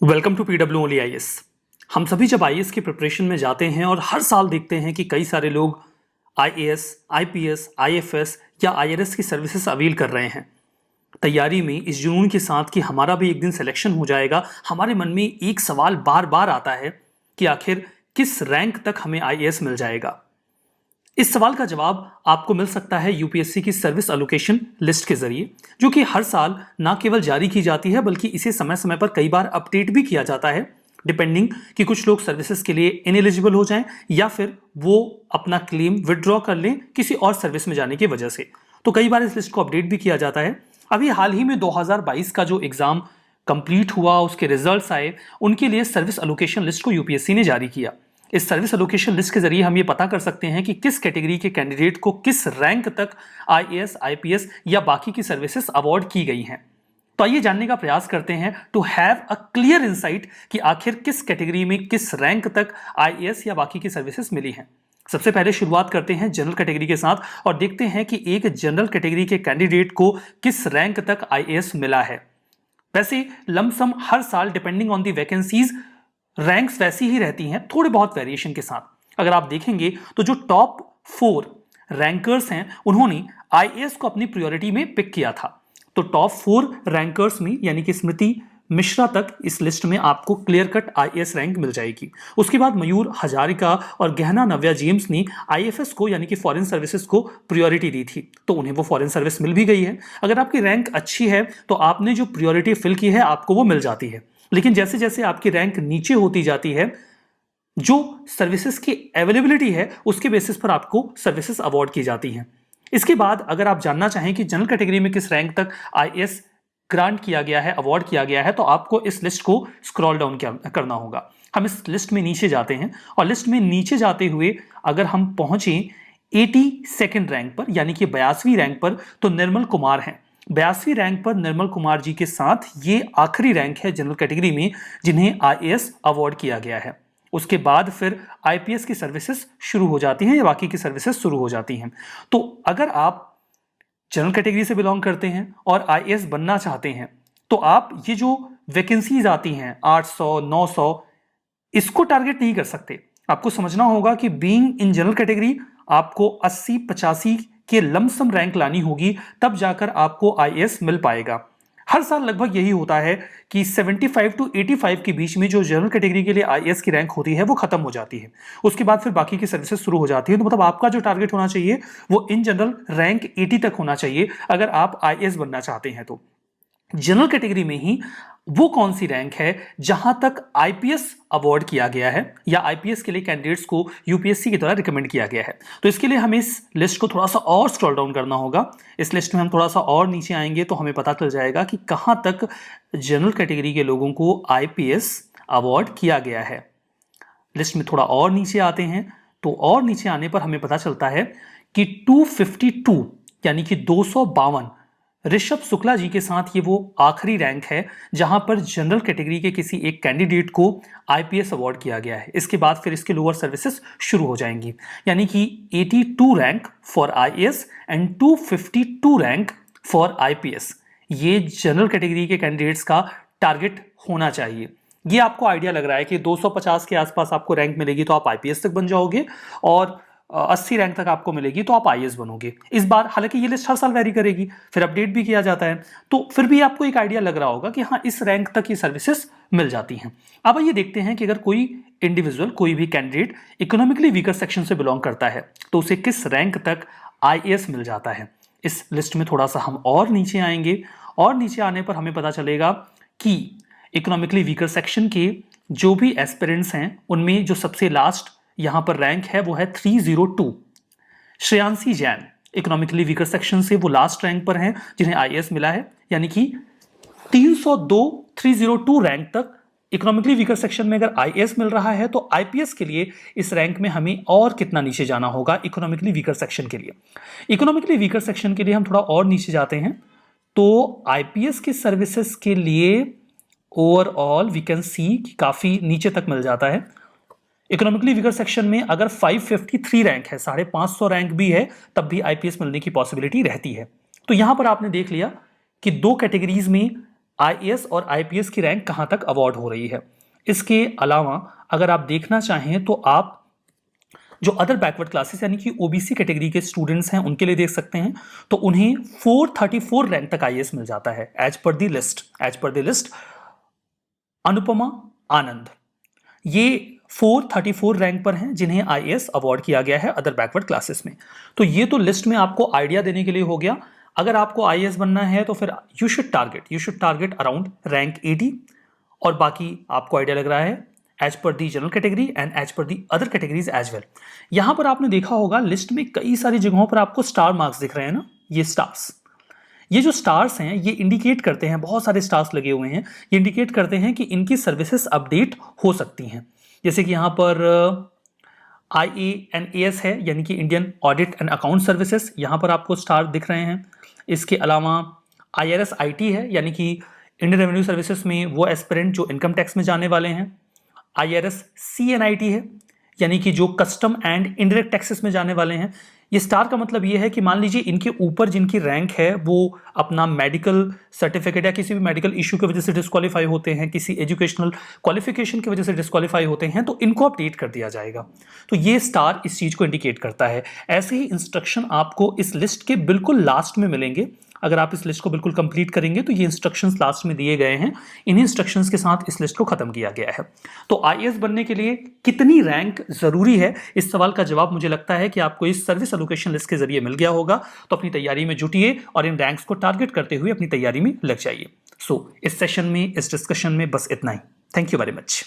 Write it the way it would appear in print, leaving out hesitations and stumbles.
Welcome to PW only IAS. हम सभी जब आईएएस की प्रिपरेशन में जाते हैं और हर साल देखते हैं कि कई सारे लोग आईएएस, आईपीएस, आईएफएस या आईआरएस की सर्विसेज अवेल कर रहे हैं। तैयारी में इस जुनून के साथ कि हमारा भी एक दिन सिलेक्शन हो जाएगा, हमारे मन में एक सवाल बार बार आता है कि आखिर किस रैंक तक हमें आईएएस मिल जाएगा। इस सवाल का जवाब आपको मिल सकता है यूपीएससी की सर्विस एलोकेशन लिस्ट के जरिए, जो कि हर साल ना केवल जारी की जाती है बल्कि इसे समय समय पर कई बार अपडेट भी किया जाता है, डिपेंडिंग कि कुछ लोग सर्विसेज के लिए इनएलिजिबल हो जाएं या फिर वो अपना क्लेम विदड्रॉ कर लें किसी और सर्विस में जाने की वजह से। तो कई बार इस लिस्ट को अपडेट भी किया जाता है। अभी हाल ही में 2022 का जो एग्जाम कंप्लीट हुआ, उसके रिजल्ट्स आए, उनके लिए सर्विस एलोकेशन लिस्ट को यूपीएससी ने जारी किया। इस सर्विस एलोकेशन लिस्ट के जरिए हम ये पता कर सकते हैं कि किस कैटेगरी के कैंडिडेट को किस रैंक तक आईएएस, आईपीएस या बाकी की सर्विसेज अवार्ड की गई हैं। तो आइए जानने का प्रयास करते हैं to have a clear insight कि आखिर किस कैटेगरी में किस रैंक तक आईएएस या बाकी की सर्विसेज मिली हैं। सबसे पहले शुरुआत करते हैं जनरल कैटेगरी के साथ और देखते हैं कि एक जनरल कैटेगरी के कैंडिडेट को किस रैंक तक आईएएस मिला है। वैसे लमसम हर साल depending on the vacancies ranks वैसी ही रहती हैं, थोड़े बहुत वेरिएशन के साथ। अगर आप देखेंगे तो जो टॉप 4 रैंकर्स हैं उन्होंने आईएएस को अपनी प्रायोरिटी में पिक किया था। तो टॉप 4 रैंकर्स में यानी कि स्मृति मिश्रा तक इस लिस्ट में आपको क्लियर कट आईएएस रैंक मिल जाएगी। उसके बाद मयूर हजारिका और गहना नव्या जेम्स ने आईएफएस को यानी कि फॉरेन सर्विसेज को प्रायोरिटी दी थी, तो उन्हें वो फॉरेन सर्विस मिल भी गई है। अगर आपकी रैंक अच्छी है तो आपने जो प्रायोरिटी फिल की है आपको वो मिल जाती है, लेकिन जैसे जैसे आपकी रैंक नीचे होती जाती है, जो सर्विसेज की अवेलेबिलिटी है उसके बेसिस पर आपको सर्विसेज अवार्ड की जाती हैं। इसके बाद अगर आप जानना चाहें कि जनरल कैटेगरी में किस रैंक तक आईएएस ग्रांट किया गया है, अवार्ड किया गया है, तो आपको इस लिस्ट को स्क्रॉल डाउन करना होगा। हम इस लिस्ट में नीचे जाते हैं और लिस्ट में नीचे जाते हुए अगर हम पहुंचे 82nd रैंक पर यानी कि 82वीं रैंक पर, तो निर्मल कुमार हैं। 82वीं रैंक पर निर्मल कुमार जी के साथ ये आखिरी रैंक है जनरल कैटेगरी में जिन्हें आईएएस अवार्ड किया गया है। उसके बाद फिर आईपीएस की सर्विसेज शुरू हो जाती हैं या बाकी की सर्विसेज शुरू हो जाती हैं। तो अगर आप जनरल कैटेगरी से बिलोंग करते हैं और आईएएस बनना चाहते हैं तो आप ये जो वैकेंसीज आती हैं 800, 900, इसको टारगेट नहीं कर सकते। आपको समझना होगा कि बीइंग इन जनरल कैटेगरी आपको 80-85 के लमसम रैंक लानी होगी, तब जाकर आपको आईएएस मिल पाएगा। हर साल लगभग यही होता है कि 75 to 85 के बीच में जो जनरल कैटेगरी के लिए आईएएस की रैंक होती है वो खत्म हो जाती है। उसके बाद फिर बाकी की सर्विसेज शुरू हो जाती है। तो मतलब आपका जो टारगेट होना चाहिए वो इन जनरल रैंक 80 तक होना चाहिए अगर आप आईएएस बनना चाहते हैं। तो जनरल कैटेगरी में ही वो कौन सी रैंक है जहां तक आईपीएस अवार्ड किया गया है या आईपीएस के लिए कैंडिडेट्स को यूपीएससी के द्वारा रिकमेंड किया गया है। तो इसके लिए हमें इस लिस्ट को थोड़ा सा और स्क्रॉल डाउन करना होगा। इस लिस्ट में हम थोड़ा सा और नीचे आएंगे तो हमें पता चल जाएगा कि कहां तक जनरल कैटेगरी के लोगों को आईपीएस अवार्ड किया गया है। लिस्ट में थोड़ा और नीचे आते हैं तो और नीचे आने पर हमें पता चलता है कि 252 यानी कि 252 ऋषभ शुक्ला जी के साथ ये वो आखिरी रैंक है जहां पर जनरल कैटेगरी के किसी एक कैंडिडेट को आईपीएस अवार्ड किया गया है। इसके बाद फिर इसके लोअर सर्विसेज शुरू हो जाएंगी, यानी कि 82 rank for IAS and 252 rank for IPS. ये जनरल कैटेगरी के कैंडिडेट्स का टारगेट होना चाहिए। ये आपको आइडिया लग रहा है कि 250 के आसपास आपको रैंक मिलेगी तो आप आईपीएस तक बन जाओगे और 80 रैंक तक आपको मिलेगी तो आप आईएएस बनोगे। इस बार हालांकि ये लिस्ट हर साल वेरी करेगी, फिर अपडेट भी किया जाता है, तो फिर भी आपको एक आइडिया लग रहा होगा कि हाँ इस रैंक तक ये सर्विसेज मिल जाती हैं। अब ये देखते हैं कि अगर कोई इंडिविजुअल, कोई भी कैंडिडेट इकोनॉमिकली वीकर सेक्शन से बिलोंग करता है तो उसे किस रैंक तक आईएएस मिल जाता है। इस लिस्ट में थोड़ा सा हम और नीचे आएंगे और नीचे आने पर हमें पता चलेगा कि इकोनॉमिकली वीकर सेक्शन के जो भी एस्पिरेंट्स हैं उनमें जो सबसे लास्ट यहां पर रैंक है वो है 302। Shreyanshi Jain economically weaker section से वो लास्ट रैंक पर हैं जिन्हें आईएएस मिला है, यानी कि 302 रैंक तक इकोनॉमिकली वीकर सेक्शन में अगर आईएएस मिल रहा है तो आईपीएस के लिए इस रैंक में हमें और कितना नीचे जाना होगा इकोनॉमिकली वीकर सेक्शन के लिए। इकोनॉमिकली वीकर सेक्शन के लिए हम थोड़ा और नीचे जाते हैं तो आईपीएस की सर्विसेज के लिए ओवरऑल वी कैन सी काफी नीचे तक मिल जाता है। इकोनॉमिकली वीकर सेक्शन में अगर 553 रैंक है, 550 रैंक भी है, तब भी आईपीएस मिलने की पॉसिबिलिटी रहती है। तो यहां पर आपने देख लिया कि दो कैटेगरीज में आईएएस और आईपीएस की रैंक कहां तक अवार्ड हो रही है। इसके अलावा अगर आप देखना चाहें तो आप जो अदर बैकवर्ड क्लासेस यानी कि ओबीसी कैटेगरी के स्टूडेंट्स हैं उनके लिए देख सकते हैं, तो उन्हें 434 रैंक तक आईएएस मिल जाता है एज पर द लिस्ट। अनुपमा आनंद ये 434 रैंक पर हैं जिन्हें आईएएस अवार्ड किया गया है अदर बैकवर्ड क्लासेस में। तो ये तो लिस्ट में आपको आइडिया देने के लिए हो गया। अगर आपको आईएएस बनना है तो फिर you should target around rank 80, और बाकी आपको आइडिया लग रहा है as per the general category and as per the other categories as well. यहां पर आपने देखा होगा लिस्ट में कई सारी जगहों पर आपको स्टार मार्क्स दिख रहे हैं ना, ये जो स्टार्स हैं ये इंडिकेट करते हैं, बहुत सारे स्टार्स लगे हुए हैं, ये इंडिकेट करते हैं कि इनकी सर्विसेज अपडेट हो सकती हैं। जैसे कि यहाँ पर IANAS है यानी कि Indian audit and account services, यहाँ पर आपको स्टार दिख रहे हैं। इसके अलावा IRS IT है यानी कि इंडियन रेवेन्यू सर्विसेज में वो एस्पिरेंट जो इनकम टैक्स में जाने वाले हैं। IRS CNIT है यानी कि जो कस्टम एंड इनडायरेक्ट टैक्सेस में जाने वाले हैं। ये स्टार का मतलब ये है कि मान लीजिए इनके ऊपर जिनकी रैंक है वो अपना मेडिकल सर्टिफिकेट या किसी भी मेडिकल इशू की वजह से डिस्क्वालीफाई होते हैं, किसी एजुकेशनल क्वालिफिकेशन की वजह से डिस्क्वालीफाई होते हैं, तो इनको अपडेट कर दिया जाएगा। तो ये स्टार इस चीज़ को इंडिकेट करता है। ऐसे ही इंस्ट्रक्शन आपको इस लिस्ट के बिल्कुल लास्ट में मिलेंगे। अगर आप इस लिस्ट को बिल्कुल कंप्लीट करेंगे तो ये इंस्ट्रक्शंस लास्ट में दिए गए हैं, इन्हीं इंस्ट्रक्शंस के साथ इस लिस्ट को खत्म किया गया है। तो आईएएस बनने के लिए कितनी रैंक जरूरी है, इस सवाल का जवाब मुझे लगता है कि आपको इस सर्विस एलोकेशन लिस्ट के जरिए मिल गया होगा। तो अपनी तैयारी में जुटिए और इन रैंक्स को टारगेट करते हुए अपनी तैयारी में लग जाइए। इस सेशन में, इस डिस्कशन में बस इतना ही। Thank you very much.